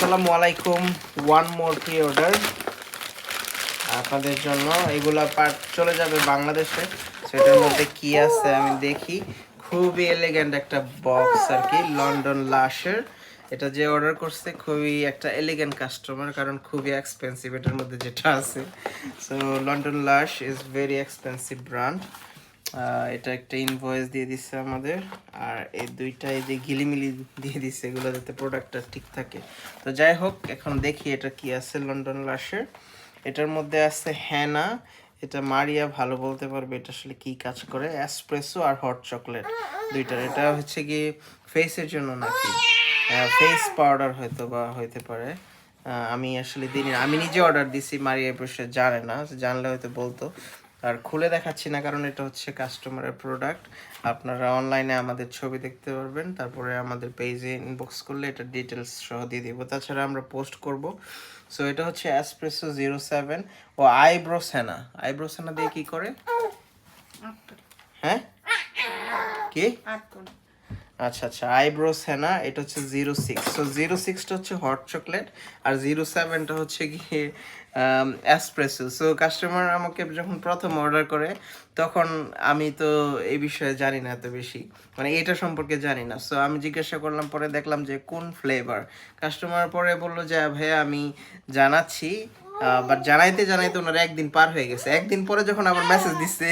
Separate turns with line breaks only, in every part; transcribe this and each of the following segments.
আসসালামু আলাইকুম। One more pre order আপনাদের জন্য। এগুলা পার্ট চলে যাবে বাংলাদেশে। সেটার মধ্যে কি আছে আমি দেখি। খুবই এলিগেন্ট একটা বক্স আর কি, লন্ডন লাশের। এটা যে অর্ডার করছে খুবই একটা এলিগেন্ট কাস্টমার, কারণ খুবই এক্সপেন্সিভ এটার মধ্যে যেটা আছে। সো লন্ডন লাশ ইজ ভেরি এক্সপেন্সিভ ব্র্যান্ড। এটা একটা ইনভয়েস দিয়ে দিচ্ছে আমাদের, আর এই দুইটা এই যে গিলিমিলি দিয়ে দিচ্ছে, এগুলো যাতে প্রোডাক্টটা ঠিক থাকে। তো যাই হোক, এখন দেখি এটা কি আছে লন্ডন লাশের। এটার মধ্যে আছে হ্যানা, এটা মারিয়া ভালো বলতে পারবে এটা আসলে কি কাজ করে। এসপ্রেসো আর হট চকলেট দুইটার। এটা হচ্ছে কি ফেসের জন্য নাকি ফেস পাউডার হয়তো বা হইতে পারে। আমি আসলে দিইনি, আমি নিজে অর্ডার দিছি, মারিয়া বসে জানে না, জানলে হয়তো বলতো। আর খুলে দেখাচ্ছি না কারণ এটা হচ্ছে কাস্টমারের প্রোডাক্ট। আপনারা অনলাইনে আমাদের ছবি দেখতে পারবেন, তারপরে আমাদের পেজে ইনবক্স করলে এটা ডিটেলস সহ দিয়ে দিব। তাছাড়া আমরা পোস্ট করব। সো এটা হচ্ছে এসপ্রেসো 07 ও আইব্রো সেনা। আইব্রো সেনা দিয়ে কি করে? হ্যাঁ কি? আচ্ছা আচ্ছা, আইব্রো সেনা। এটা হচ্ছে 06। সো 06টা হচ্ছে হট চকলেট, আর 07টা হচ্ছে গিয়ে এসপ্রেসো। সো কাস্টমার আমাকে যখন প্রথম অর্ডার করে তখন আমি তো এই বিষয়ে জানি না এত বেশি, মানে এটা সম্পর্কে জানি না। সো আমি জিজ্ঞাসা করলাম, পরে দেখলাম যে কোন ফ্লেভার। কাস্টমার পরে বললো যে ভাইয়া আমি জানাচ্ছি, বাট জানাইতে জানাইতে ওনার একদিন পার হয়ে গেছে। একদিন পরে যখন আবার মেসেজ দিচ্ছে,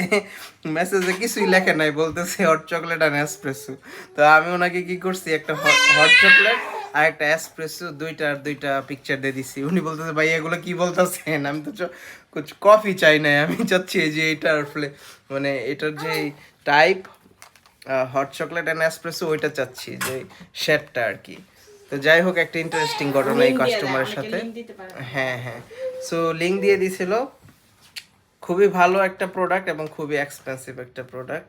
মেসেজে কিছুই লেখে নাই, বলতেছে হট চকলেট আর এসপ্রেসো। তো আমি ওনাকে কি করছি, একটা হট চকলেট আর একটা এসপ্রেসো দুইটা পিকচার দিয়ে দিছি। উনি বলতেছে ভাই এগুলো কি বলতেছেন, আমি তো কুছ কফি চাই নাই, আমি চাচ্ছি যে এটার মানে এটার যে type hot chocolate and espresso ওইটা চাচ্ছি, যে শেডটা আর কি। তো যাই হোক, একটা ইন্টারেস্টিং ঘটনা এই কাস্টমারের সাথে। হ্যাঁ হ্যাঁ, সো লিঙ্ক দিয়ে দিছিল। খুবই ভালো একটা প্রোডাক্ট এবং খুবই এক্সপেন্সিভ একটা প্রোডাক্ট।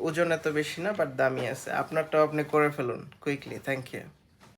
ওজন এত বেশি না, বাট দামি আছে। আপনারটাও আপনি করে ফেলুন কুইকলি। Thank you.